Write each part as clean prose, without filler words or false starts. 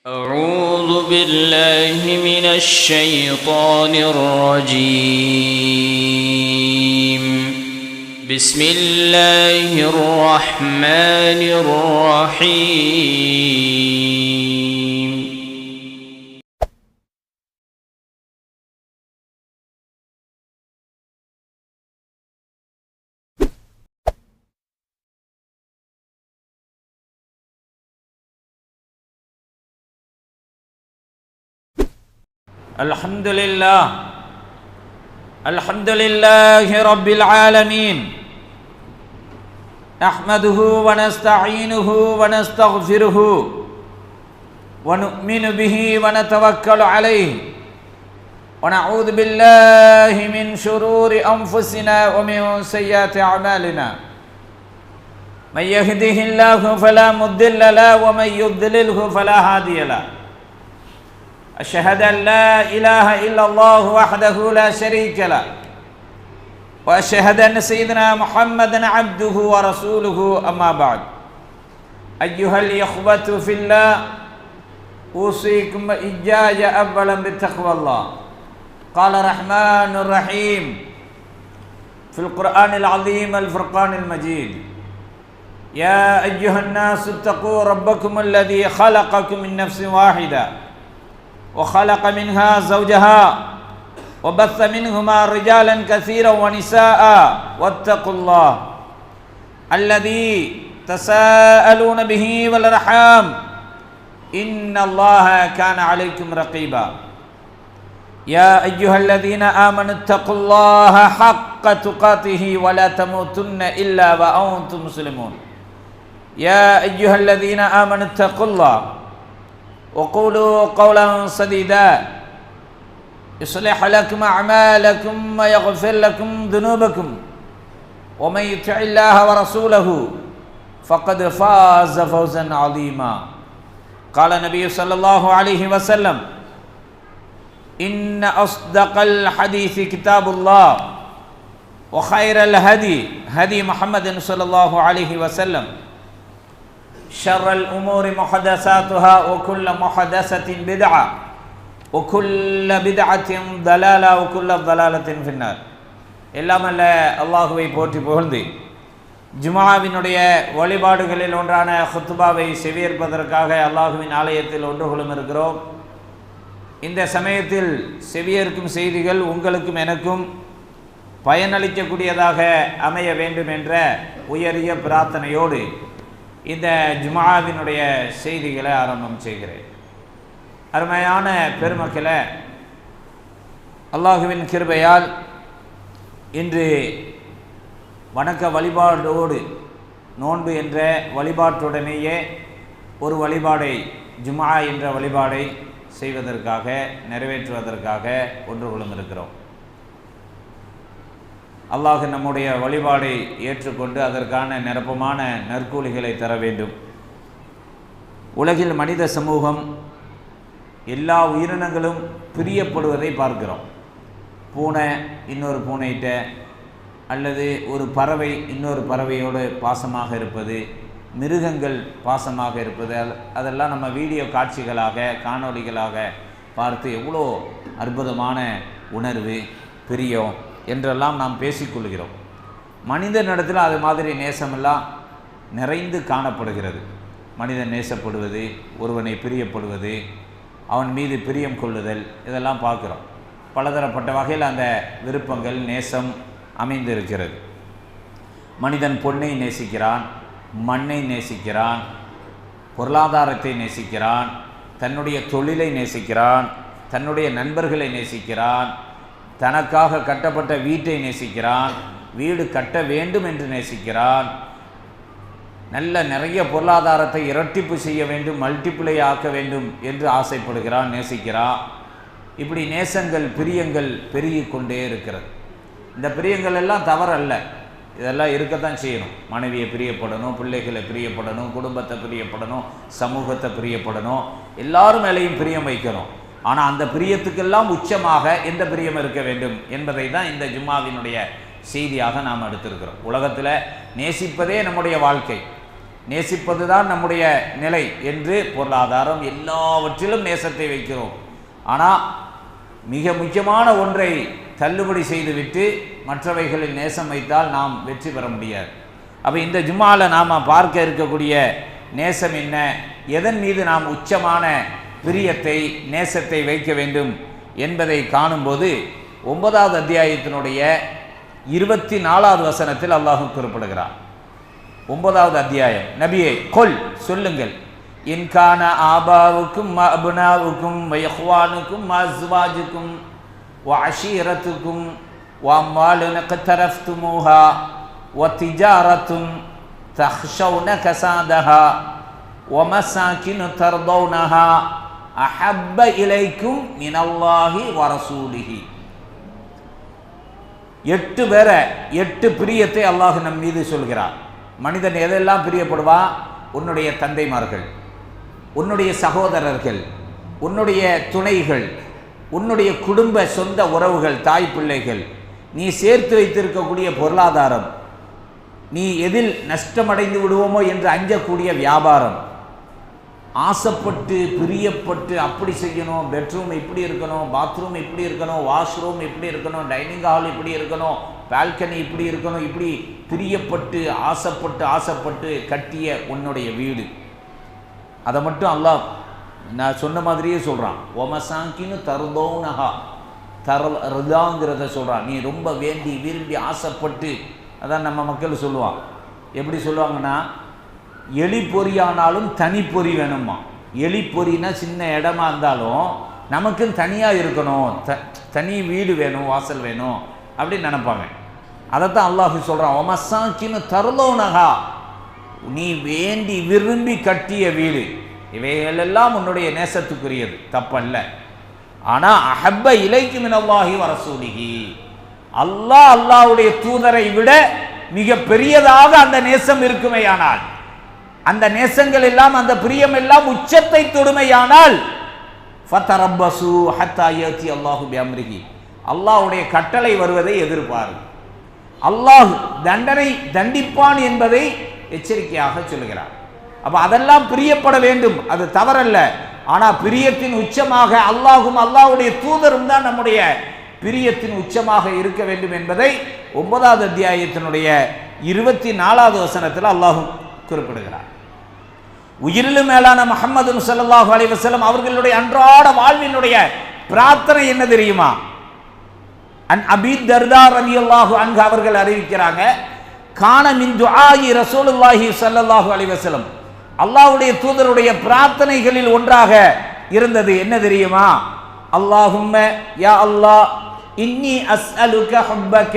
أعوذ بالله من الشيطان الرجيم. بسم الله الرحمن الرحيم. الحمد لله رب العالمين. نحمده ونستعينه ونستغفره ونؤمن به ونتوكل عليه ونعوذ بالله من شرور أنفسنا ومن سيئات أعمالنا. من يهده الله فلا مضل له ومن يضلله فلا هادي له. أشهد أن لا إله إلا الله وحده لا شريك له وأشهد أن سيدنا محمدا عبده ورسوله. أما بعد، أيها الإخوة في الله، أوصيكم وإياي أولا بتقوى الله. قال الرحمن الرحيم في القرآن العظيم الفرقان المجيد: يا أيها الناس اتقوا ربكم الذي خلقكم من نفس واحدة وخلق منها زوجها وبث منهما رجالا كثيرا ونساء واتقوا الله الذي تساءلون به والأرحام إن الله كان عليكم رقيبا. يا أيها الذين آمنوا اتقوا الله حق تقاته ولا تموتن إلا وأنتم مسلمون. يا أيها الذين آمنوا اتقوا الله وقولوا قولا سديدا يصلح لكم أعمالكم ويغفر لكم ذنوبكم ومن يطع الله ورسوله فقد فاز فوزا عظيما. قال النبي صلى الله عليه وسلم: إن أصدق الحديث كتاب الله وخير الهدي هدي محمد صلى الله عليه وسلم. شر الأمور محدثاتها وكل محدثة بدعة وكل بدعة ضلالة وكل ضلالة في النار. எல்லாம் அல்ல அல்லாஹுவை போற்றி புகழ்ந்து ஜும்ஆவினுடைய வழிபாடுகளில் ஒன்றான குத்பாவை செவியேற்பதற்காக அல்லாஹுவின் ஆலயத்தில் ஒன்று கொள்ளும் இருக்கிறோம். இந்த சமயத்தில் செவியேற்கும் செய்திகள் உங்களுக்கும் எனக்கும் பயனளிக்கக்கூடியதாக அமைய வேண்டும் என்ற உயரிய பிரார்த்தனையோடு இந்த ஜும்ஆவினுடைய செய்திகளை ஆரம்பம் செய்கிறேன். அருமையான பெருமக்களே, அல்லாஹுவின் கிருபையால் இன்று வணக்க வழிபாடோடு நோன்பு என்ற வழிபாட்டுடனேயே ஒரு வழிபாடை, ஜும்ஆ என்ற வழிபாடை செய்வதற்காக, நிறைவேற்றுவதற்காக ஒன்று கொள்ளும் இருக்கிறோம். அல்லாஹ் நம்முடைய வழிபாடை ஏற்றுக்கொண்டு அதற்கான நிரப்பமான நற்கூலிகளை தர வேண்டும். உலகில் மனித சமூகம் எல்லா உயிரினங்களும் பிரியப்படுவதை பார்க்கிறோம். பூனை இன்னொரு பூனைகிட்ட, அல்லது ஒரு பறவை இன்னொரு பறவையோடு பாசமாக இருப்பது, மிருகங்கள் பாசமாக இருப்பது, அதெல்லாம் நம்ம வீடியோ காட்சிகளாக, காணொளிகளாக பார்த்து எவ்வளோ அற்புதமான உணர்வு, பிரியம் என்றெல்லாம் நாம் பேசிக்கொள்கிறோம். மனிதனிடத்தில் அது மாதிரி நேசமெல்லாம் நிறைந்து காணப்படுகிறது. மனிதன் நேசப்படுவது, ஒருவனை பிரியப்படுவது, அவன் மீது பிரியம் கொள்ளுதல், இதெல்லாம் பார்க்குறோம். பலதரப்பட்ட வகையில் அந்த விருப்பங்கள், நேசம் அமைந்திருக்கிறது. மனிதன் பொன்னை நேசிக்கிறான், மண்ணை நேசிக்கிறான், பொருளாதாரத்தை நேசிக்கிறான், தன்னுடைய தொழிலை நேசிக்கிறான், தன்னுடைய நண்பர்களை நேசிக்கிறான், தனக்காக கட்டப்பட்ட வீட்டை நேசிக்கிறான், வீடு கட்ட வேண்டும் என்று நேசிக்கிறான், நிறைய பொருளாதாரத்தை இரட்டிப்பு செய்ய வேண்டும், மல்டிப்ளை ஆக்க வேண்டும் என்று ஆசைப்படுகிறான், நேசிக்கிறான். இப்படி நேசங்கள், பிரியங்கள் பெருகி கொண்டே இருக்கிறது. இந்த பிரியங்கள் எல்லாம் தவறல்ல, இதெல்லாம் இருக்கத்தான் செய்யணும். மனைவியை பிரியப்படணும், பிள்ளைகளை பிரியப்படணும், குடும்பத்தை பிரியப்படணும், சமூகத்தை பிரியப்படணும், எல்லாரும் மேலேயும் பிரியம் வைக்கணும். ஆனால் அந்த பிரியத்துக்கெல்லாம் உச்சமாக எந்த பிரியம் இருக்க வேண்டும் என்பதை தான் இந்த ஜும்ஆவினுடைய செய்தியாக நாம் எடுத்திருக்கிறோம். உலகத்தில் நேசிப்பதே நம்முடைய வாழ்க்கை. நேசிப்பது தான் நம்முடைய நிலை என்று பொருளாதாரம் எல்லாவற்றிலும் நேசத்தை வைக்கிறோம். ஆனால் மிக முக்கியமான ஒன்றை தள்ளுபடி செய்துவிட்டு மற்றவைகளில் நேசம் வைத்தால் நாம் வெற்றி பெற முடியாது. அப்போ இந்த ஜும்மாவில் நாம் பார்க்க இருக்கக்கூடிய நேசம் என்ன, எதன் மீது நாம் உச்சமான பிரியத்தை நேசத்தை வைக்க வேண்டும் என்பதை காணும்போது 9வது அத்தியாயத்தினுடைய 24வது வசனத்தில் அல்லாஹ் குறிப்பிடுகிறார். 9வது அத்தியாயம், நபியே கொல் சொல்லுங்கள், இன்கான ஆபாவுக்கும் அபுனாவுக்கும் வயஹ்வானுக்கும் அஸ்வாஜுக்கும் வஅஷீரத்துக்கும் வஅம்வாலுன் கதரஃப்துமூஹா வதிஜாரத்துன் தஹ்ஷௌன கஸாதஹா வமசாகினு தர்தௌனஹா அஹப்ப இலைக்கும் மினல்லாஹி வரசூலிஹி. 8 பிரியத்தை அல்லாஹ் நம் மீது சொல்கிறார். மனிதன் எதெல்லாம் பிரியப்படுவான்? உன்னுடைய தந்தைமார்கள், உன்னுடைய சகோதரர்கள், உன்னுடைய துணைகள், உன்னுடைய குடும்ப சொந்த உறவுகள், தாய் பிள்ளைகள், நீ சேர்த்து வைத்திருக்கக்கூடிய பொருளாதாரம், நீ எதில் நஷ்டமடைந்து விடுவோமோ என்று அஞ்சக்கூடிய வியாபாரம், ஆசைப்பட்டு பிரியப்பட்டு அப்படி செய்யணும், பெட்ரூம் இப்படி இருக்கணும், பாத்ரூம் இப்படி இருக்கணும், வாஷ்ரூம் இப்படி இருக்கணும், டைனிங் ஹால் இப்படி இருக்கணும், பால்கனி இப்படி இருக்கணும், இப்படி பிரியப்பட்டு ஆசைப்பட்டு கட்டிய உன்னுடைய வீடு, அதை மட்டும் அல்லாஹ் நான் சொன்ன மாதிரியே சொல்கிறான். ஒமசாங்கின்னு தருதோனஹா, தரதாங்கிறத சொல்கிறான். நீ ரொம்ப வேண்டி விரும்பி ஆசைப்பட்டு, அதான் நம்ம மக்கள் சொல்லுவான். எப்படி சொல்லுவாங்கன்னா, எலி பொறியானாலும் தனி பொறி வேணுமா. எலி பொறினா சின்ன இடமா இருந்தாலும் நமக்குன்னு தனியாக இருக்கணும், தனி வீடு வேணும், வாசல் வேணும் அப்படின்னு நினைப்பாங்க. அதைத்தான் அல்லாஹ் சொல்கிறான். ஒமசாக்கின்னு தருதோனஹா, நீ வேண்டி விரும்பி கட்டிய வீடு, இவைகளெல்லாம் உன்னுடைய நேசத்துக்குரியது, தப்பல்ல. ஆனால் அஹப்ப இலைக்கு மினல்லாஹி வரசூலிஹி, அல்லாஹ்வுடைய தூதரை விட மிக பெரியதாக அந்த நேசம் இருக்குமேயானால், அந்த நேசங்கள் எல்லாம் அந்த பிரியம் எல்லாம் உச்சத்தை தொடுமையானால் ஃபதரப்பசு ஹத்தா யதி அல்லாஹு பிஅம்ரிஹி, அல்லாஹ்வுடைய கட்டளை வருவதை எதிர்பார். அல்லாஹ் தண்டிப்பான் என்பதை எச்சரிக்கையாக சொல்கிறார். அப்போ அதெல்லாம் பிரியப்பட வேண்டும், அது தவறல்ல. ஆனால் பிரியத்தின் உச்சமாக அல்லாஹும் அல்லாஹ்வுடைய தூதரும் தான் நம்முடைய பிரியத்தின் உச்சமாக இருக்க வேண்டும் என்பதை 9வது அத்தியாயத்தினுடைய 24வது வசனத்தில் அல்லாஹ் குறிப்பிடுகிறார். உயிரிலும் மேலான முஹம்மது ஸல்லல்லாஹு அலைஹி வஸல்லம் அவர்களுடைய அன்றாட வாழ்வினுடைய பிரார்த்தனை என்ன தெரியுமா? அபீ தர்தா ரலியல்லாஹு அன்ஹு அவர்கள் அறிவிக்கிறாங்க, கான மின் துஆஇ ரசூலுல்லாஹி ஸல்லல்லாஹு அலைஹி வஸல்லம், அல்லாஹ்வுடைய தூதருடைய பிரார்த்தனைகளில் ஒன்றாக இருந்தது என்ன தெரியுமா? அல்லாஹும்ம யா அல்லாஹ் இன்னி அஸ்அலுக ஹுப்பக,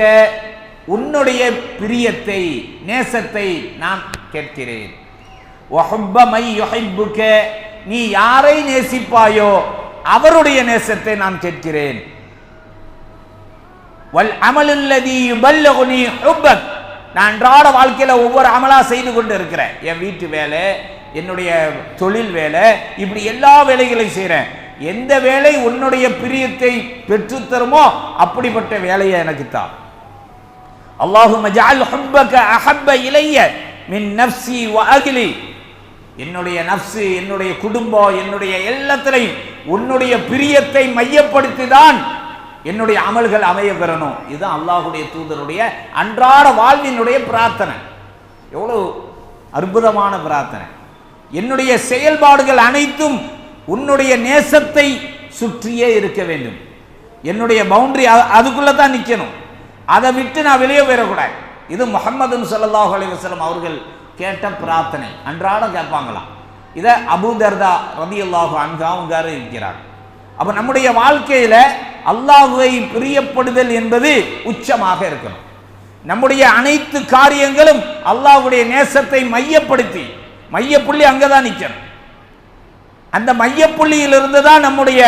உன்னுடைய பிரியத்தை நேசத்தை நான் கேட்கிறேன். வஹுப்ப மை யுஹிப்புக, நீ யாரை நேசிப்பாயோ அவருடைய நேசத்தை நான் கேட்கிறேன். வல் அமலுல்லதி யுபல்லகுனி ஹுப்பக், நான் அன்றாட வாழ்க்கையில் ஒவ்வொரு அமலா செய்து கொண்டு இருக்கிறேன். என் வீட்டு வேலை, என்னுடைய தொழில் வேலை, இப்படி எல்லா வேலைகளையும் செய்கிறேன். எந்த வேலை உன்னுடைய பிரியத்தை பெற்றுத்தருமோ அப்படிப்பட்ட வேலையை எனக்கு தான். அல்லாஹும்ம ஜஅல் ஹுப்பக அஹப்ப இலைய மின் நஃப்ஸி வ அஹ்லி, என்னுடைய நஃப்ஸு, என்னுடைய குடும்பம், என்னுடைய எல்லாத்திலையும் உன்னுடைய பிரியத்தை மையப்படுத்தி தான் என்னுடைய அமல்கள் அமைய பெறணும். இதுதான் அல்லாஹ்வுடைய தூதருடைய அன்றாட வாழ்வினுடைய பிரார்த்தனை. எவ்வளவு அற்புதமான பிரார்த்தனை! என்னுடைய செயல்பாடுகள் அனைத்தும் உன்னுடைய நேசத்தை சுற்றியே இருக்க வேண்டும். என்னுடைய பவுண்டரி அதுக்குள்ள தான் நிற்கணும், அதை விட்டு நான் வெளியே போயிடக்கூடாது. இது முஹம்மது ஸல்லல்லாஹு அலைஹி வஸல்லம் அவர்கள் கேட்ட பிரார்த்தனை, அன்றாடம் கேட்பாங்களாம். இதை அபூ தர்தா ரலியல்லாஹு அன்ஹு அவங்க இருக்கிறார். அப்போ நம்முடைய வாழ்க்கையில் அல்லாஹ்வை பிரியப்படுதல் என்பது உச்சமாக இருக்கணும். நம்முடைய அனைத்து காரியங்களும் அல்லாஹ்வுடைய நேசத்தை மையப்படுத்தி, மையப்புள்ளி அங்கே தான் நிற்கணும். அந்த மையப்புள்ளியிலிருந்து தான் நம்முடைய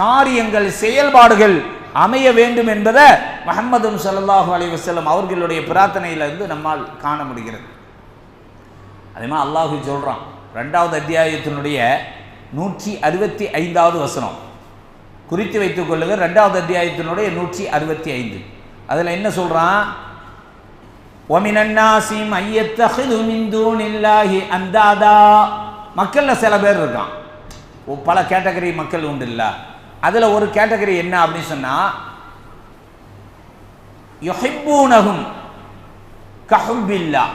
காரியங்கள், செயல்பாடுகள் அமைய வேண்டும் என்பதை முஹம்மது ஸல்லல்லாஹு அலைஹி வஸல்லம் அவர்களுடைய பிரார்த்தனையிலிருந்து நம்மால் காண முடிகிறது. அதே மாதிரி அல்லாஹ் சொல்கிறான், 2வது அத்தியாயத்தினுடைய 165வது வசனம் குறித்து வைத்துக் கொள்ளுங்கள். 2வது அத்தியாயத்தினுடைய 165 அதில் என்ன சொல்கிறான்? வமினன் நாஸி மய்யத்தஹிது மின் தூனில்லாஹி அந்தாதா. மக்கள்ல சில பேர் இருக்கான், பல கேட்டகரி மக்கள் உண்டு இல்ல. அதுல ஒரு கேட்டகரி என்ன அப்படின்னு சொன்னா, யுஹிப்பூனஹும் கஹுப்பில்லாஹ்,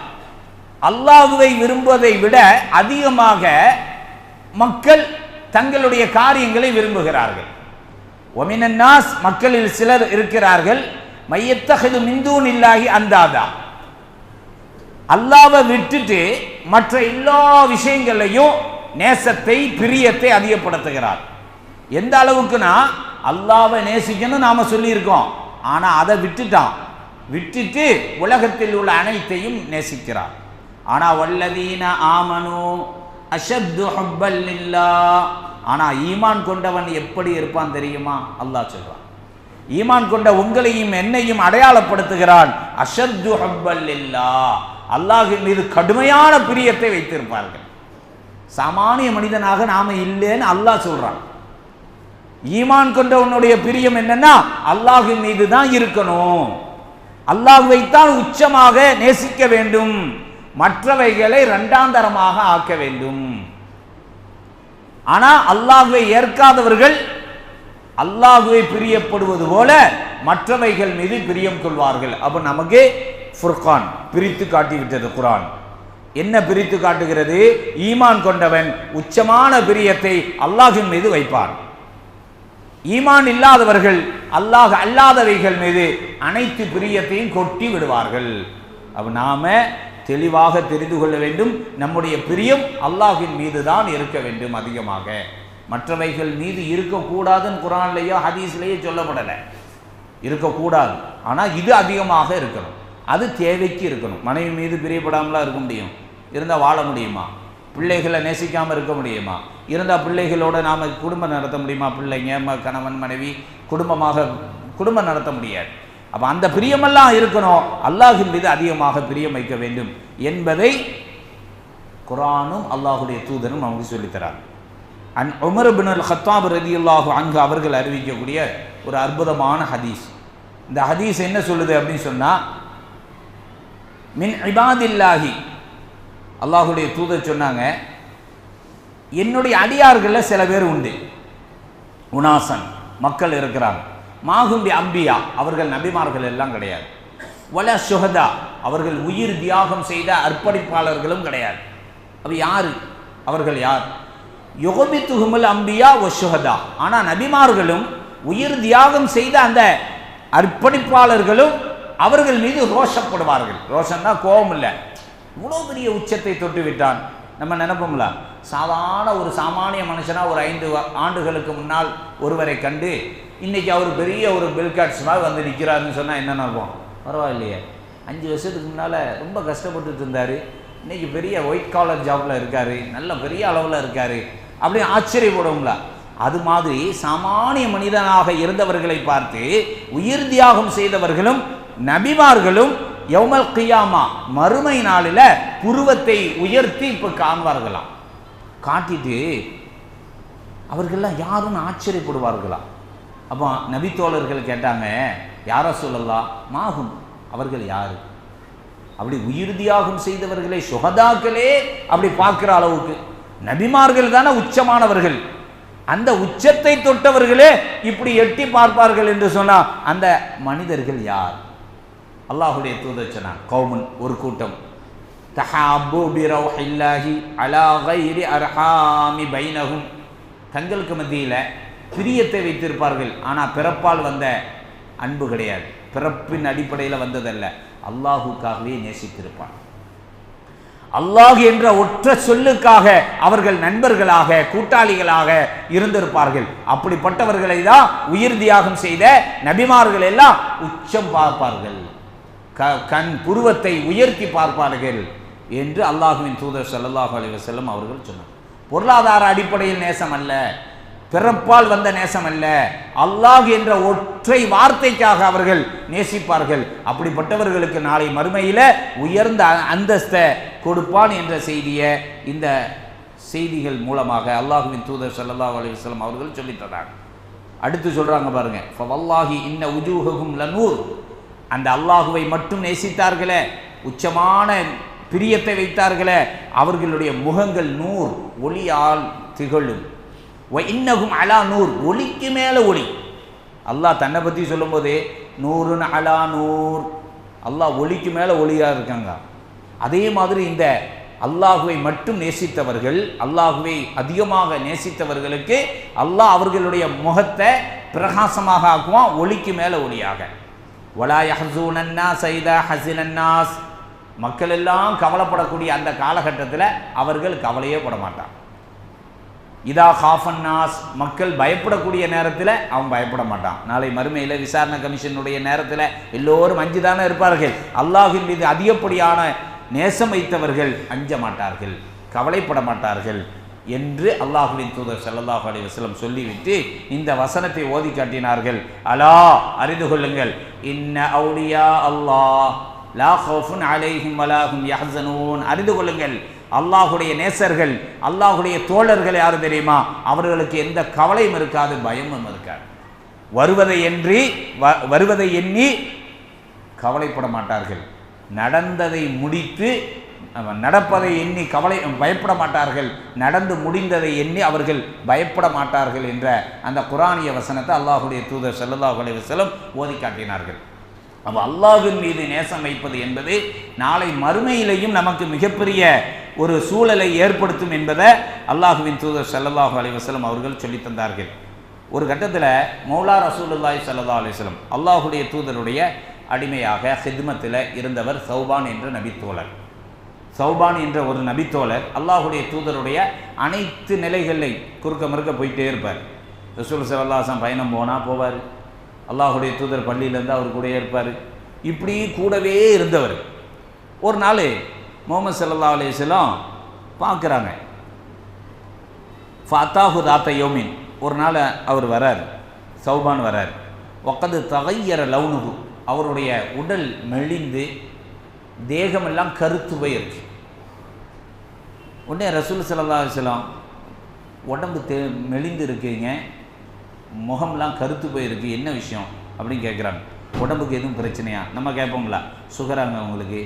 அல்லாஹ்வை விரும்புவதை விட அதிகமாக மக்கள் தங்களுடைய காரியங்களை விரும்புகிறார்கள். வமினன் நாஸ், மக்களில் சிலர் இருக்கிறார்கள், மையத்தஹிது மின் தூனில்லாஹி அந்தாதா, அல்லாஹ்வை விட்டுட்டு மற்ற எல்லா விஷயங்களையும் நேசத்தை பிரியத்தை அதிகப்படுத்துகிறார். எந்த அளவுக்குனா, அல்லாஹ்வை நேசிக்கணும் நாம சொல்லி இருக்கோம், ஆனா அதை விட்டுட்டு உலகத்தில் உள்ள அனைத்தையும் நேசிக்கிறார். ஆனா வல்லதீன ஆமனு அஷத்து ஹுப்பல் லில்லாஹ், ஆனா ஈமான் கொண்டவன் எப்படி இருப்பான் தெரியுமா? அல்லாஹ் சொல்றான், ஈமான் கொண்ட உங்களையும் என்னையும் அடையாளப்படுத்துகிறான். அஷத்து ஹுப்பல் லில்லாஹ், அல்லாஹ்வின் மீது கடுமையான பிரியத்தை வைத்திருப்பார்கள். சாமானிய மனிதனாக நாம இல்லைன்னு அல்லாஹ் சொல்றான். ஈமான் கொண்டவனுடைய பிரியம் என்னன்னா அல்லாஹ்வின் மீது தான் இருக்கணும், அல்லாஹ்வைத்தான் உச்சமாக நேசிக்க வேண்டும், மற்றவைகளை இரண்டாந்தரமாக ஆக்க வேண்டும். ஆனா அல்லாஹ்வை ஏற்காதவர்கள் அல்லாஹ்வை பிரியப்படுவது போல மற்றவைகள் மீது பிரியம் கொள்வார்கள். அப்ப நமக்கு ஃபுர்கான் பிரித்து காட்டிவிட்டது குர்ஆன். என்ன பிரித்து காட்டுகிறது? ஈமான் கொண்டவன் உச்சமான பிரியத்தை அல்லாஹ்வின் மீது வைப்பார். ஈமான் இல்லாதவர்கள் அல்லாஹ் அல்லாதவைகள் மீது அனைத்து பிரியத்தையும் கொட்டி விடுவார்கள். அப்ப நாம தெளிவாக தெரிந்து கொள்ள வேண்டும், நம்முடைய பிரியம் அல்லாஹ்வின் மீது தான் இருக்க வேண்டும் அதிகமாக, மற்றவைகள் மீது இருக்கக்கூடாதுன்னு குர்ஆன்லயோ ஹதீஸ்லயோ சொல்லப்படலை. இருக்கக்கூடாது, ஆனால் இது அதிகமாக இருக்கணும், அது தேவைக்கு இருக்கணும். மனைவி மீது பிரியப்படாமலாம் இருக்க முடியும்? இருந்தால் வாழ முடியுமா? பிள்ளைகளை நேசிக்காமல் இருக்க முடியுமா? இருந்தால் பிள்ளைகளோட நாம் குடும்பம் நடத்த முடியுமா? பிள்ளைங்க கணவன் மனைவி குடும்பம் நடத்த முடியாது. அப்போ அந்த பிரியமெல்லாம் இருக்கணும், அல்லாஹ்வின் மீது அதிகமாக பிரியம் வைக்க வேண்டும் என்பதை குர்ஆனும் அல்லாஹுடைய தூதரும் நமக்கு சொல்லித்தரார். உமர் இப்னு அல்-கத்தாப் ரலியல்லாஹு அன்ஹு அவர்கள் அறிவிக்கக்கூடிய ஒரு அற்புதமான ஹதீஸ். இந்த ஹதீஸ் என்ன சொல்லுது அப்படின்னு சொன்னா, மின் இபாதில்லாஹி, அல்லாஹுடைய தூதர் சொன்னாங்க, என்னுடைய அடியார்களில் சில பேர் உண்டு, உனாசன் மக்கள் இருக்கிறாங்க, மாகும்பி அம்பியா, அவர்கள் நபிமார்கள் எல்லாம் கிடையாது, வல சுஹதா, அவர்கள் உயிர் தியாகம் செய்த அர்ப்பணிப்பாளர்களும் கிடையாது. அப்ப யாரு அவர்கள்? யார்? யுகபித்துஹுமுல் அம்பியா வ சுஹதா, ஆனா நபிமார்களும் உயிர் தியாகம் செய்த அந்த அர்ப்பணிப்பாளர்களும் அவர்கள் மீது ரோஷப்படுவார்கள். ரோஷன்னா கோபம் இல்லை, இவ்வளோ பெரிய உச்சத்தை தொட்டு விட்டான். நம்ம நினைப்போம்ல, சாதாரண ஒரு சாமானிய மனுஷனா ஒரு 5 ஆண்டுகளுக்கு முன்னால் ஒருவரை கண்டு இன்னைக்கு அவர் பெரிய ஒரு பில்காட்ஸ் மாதிரி வந்து நிற்கிறாருன்னு சொன்னால் என்ன நினைப்போம்? பரவாயில்லையே, 5 வருஷத்துக்கு முன்னால் ரொம்ப கஷ்டப்பட்டுட்டு இருந்தார், இன்னைக்கு பெரிய ஒயிட் காலர் ஜாப்ல இருக்காரு, நல்ல பெரிய அளவில் இருக்காரு அப்படின்னு ஆச்சரியப்படுவோம்ல. அது மாதிரி சாமானிய மனிதனாக இருந்தவர்களை பார்த்து உயிர் தியாகம் செய்தவர்களும் நபிமார்களும் யௌமல் கியாமா மறுமை நாளில் புருவத்தை உயர்த்தி இப்போ காண்பார்களாம். காட்டிட்டு அவர்கள்லாம் யாருன்னு ஆச்சரியப்படுவார்களாம். அப்போ நபித்தோழர்கள் கேட்டாங்க, யார சொல்லலாம் மாகும், அவர்கள் யாரு? அப்படி உயிர் தியாகம் செய்தவர்களே, சுஹதாக்களே அப்படி பார்க்கிற அளவுக்கு நபிமார்கள் தானே உச்சமானவர்கள், அந்த உச்சத்தை தொட்டவர்களே இப்படி எட்டி பார்ப்பார்கள் என்று சொன்னா அந்த மனிதர்கள் யார்? அல்லாஹுடைய தூதர் சொன்னார், கௌமுன், ஒரு கூட்டம், தஹாபு பிரௌஹில்லாஹி அலா கைரி அர்ஹாமி பைனஹும், தங்களுக்கு மத்தியில் பிரியத்தை வைத்திருப்பார்கள், ஆனால் பிறப்பால் வந்த அன்பு கிடையாது, பிறப்பின் அடிப்படையில் வந்ததல்ல, அல்லாஹுக்காகவே நேசித்திருப்பார். அல்லாஹ் என்ற ஒற்ற சொல்லுக்காக அவர்கள் நண்பர்களாக கூட்டாளிகளாக இருந்திருப்பார்கள். அப்படிப்பட்டவர்களை தான் உயிர் தியாகம் செய்த நபிமார்கள் எல்லாம் உச்சம் பார்ப்பார்கள், கண் புருவத்தை உயர்த்தி பார்ப்பார்கள் என்று அல்லாஹுவின் தூதர் ஸல்லல்லாஹு அலைஹி வஸல்லம் அவர்கள் சொன்னார். பொருளாதார அடிப்படையில் நேசம் அல்ல, பிறப்பால் வந்த நேசம் அல்ல, அல்லாஹ் என்ற ஒற்றை வார்த்தைக்காக அவர்கள் நேசிப்பார்கள். அப்படிப்பட்டவர்களுக்கு நாளை மறுமையில உயர்ந்த அந்தஸ்தை கொடுப்பான் என்ற செய்தியை இந்த செய்திகள் மூலமாக அல்லாஹுவின் தூதர் ஸல்லல்லாஹு அலைஹி வஸல்லம் அவர்கள் சொல்லித்தராங்க. அடுத்து சொல்றாங்க பாருங்க, ஃபவல்லாஹி இன்ன உஜூஹுகும் லனூர், அந்த அல்லாஹுவை மட்டும் நேசித்தார்களே உச்சமான பிரியத்தை வைத்தார்களே அவர்களுடைய முகங்கள் நூர் ஒளியால் திகழும். இன்னகும் அலா நூர், ஒளிக்கு மேலே ஒளி. அல்லாஹ் தன்னை பற்றி சொல்லும் போதே நூறுன் அலா நூர், அல்லாஹ் ஒளிக்கு மேலே ஒளியாக இருக்காங்க. அதே மாதிரி இந்த அல்லாஹுவை மட்டும் நேசித்தவர்கள், அல்லாஹுவை அதிகமாக நேசித்தவர்களுக்கு அல்லாஹ் அவர்களுடைய முகத்தை பிரகாசமாக ஆக்குவான், ஒளிக்கு மேலே ஒளியாக. வலா யஹ்ஸூனன் நாஸ இதா ஹஸினன் நாஸ், மக்கள் எல்லாம் கவலைப்படக்கூடிய அந்த காலகட்டத்தில் அவர்கள் கவலையே பட மாட்டான். இதா ஹாஃபன் நாஸ், மக்கள் பயப்படக்கூடிய நேரத்தில் அவன் பயப்பட மாட்டான். நாளை மறுமையில் விசாரணை கமிஷனுடைய நேரத்தில் எல்லோரும் அஞ்சு தானே இருப்பார்கள். அல்லாஹின் மீது அதிகப்படியான நேசம் வைத்தவர்கள் அஞ்ச மாட்டார்கள், கவலைப்பட மாட்டார்கள் என்று அல்லாஹுவின் தூதர் ஸல்லல்லாஹு அலைஹி வஸல்லம் சொல்லிவிட்டு இந்த வசனத்தை ஓதி காட்டினார்கள். அலா, அறிந்து கொள்ளுங்கள், இன்ன அவுலியா அல்லாஹ் லா ஹவுஃபுன் அலைஹிம் வலா ஹும் யஹ்ஸனூன், அறிந்து கொள்ளுங்கள், அல்லாஹுடைய நேசர்கள், அல்லாஹுடைய தோழர்கள் யாரு தெரியுமா? அவர்களுக்கு எந்த கவலையும் இருக்காது, பயமும் இருக்காது. வருவதை எண்ணி கவலைப்பட மாட்டார்கள், நடந்ததை முடித்து நடப்பதை எண்ணி பயப்பட மாட்டார்கள், நடந்து முடிந்ததை எண்ணி அவர்கள் பயப்பட மாட்டார்கள் என்ற அந்த குர்ஆனிய வசனத்தை அல்லாஹுடைய தூதர் ஸல்லல்லாஹு அலைஹி வஸல்லம் ஓதி காட்டினார்கள். அப்போ அல்லாஹ்வின் மீது நேசம் வைப்பது என்பது நாளை மறுமையிலேயும் நமக்கு மிகப்பெரிய ஒரு சூழலை ஏற்படுத்தும் என்பதை அல்லாஹுவின் தூதர் ஸல்லல்லாஹு அலைஹி வஸல்லம் அவர்கள் சொல்லித் தந்தார்கள். ஒரு கட்டத்தில் மௌலா ரசூலுல்லாஹி ஸல்லல்லாஹு அலைஹி வஸல்லம் அல்லாஹுடைய தூதருடைய அடிமையாக ஹித்மத்தில் இருந்தவர் சௌபான் என்ற நபித்தோழர். சௌபான் என்ற ஒரு நபித்தோழர் அல்லாஹுடைய தூதருடைய அனைத்து நிலைகளையும் குறுக்க மறுக்க போயிட்டே இருப்பார். ரசூல் ஸல்லல்லாஹு அலைஹி வஸல்லம் பயணம் போனால் போவார், அல்லாஹுடைய தூதர் பள்ளியிலேருந்து அவர் கூட இருப்பார், இப்படி கூடவே இருந்தவர். ஒரு நாள் முஹம்மது ஸல்லல்லாஹு அலைஹி வஸல்லம் பார்க்குறாங்க. ஃபத்தாஹு தாத்த யோமின், ஒரு நாள் அவர் வரார், சௌபான் வரார். வக்கது தகையர லவுனுகு, அவருடைய உடல் மெலிந்து தேகமெல்லாம் கருத்து போயிருக்கு. உடனே ரசூல் ஸல்லல்லாஹு அலைஹி வஸல்லம், உடம்பு மெலிந்து இருக்குங்க, முகம்லாம் கருத்து போயிருக்கு, என்ன விஷயம் அப்படின்னு கேட்குறாங்க. உடம்புக்கு எதுவும் பிரச்சனையா? நம்ம கேட்போம்ல, சுகராங்க உங்களுக்கு,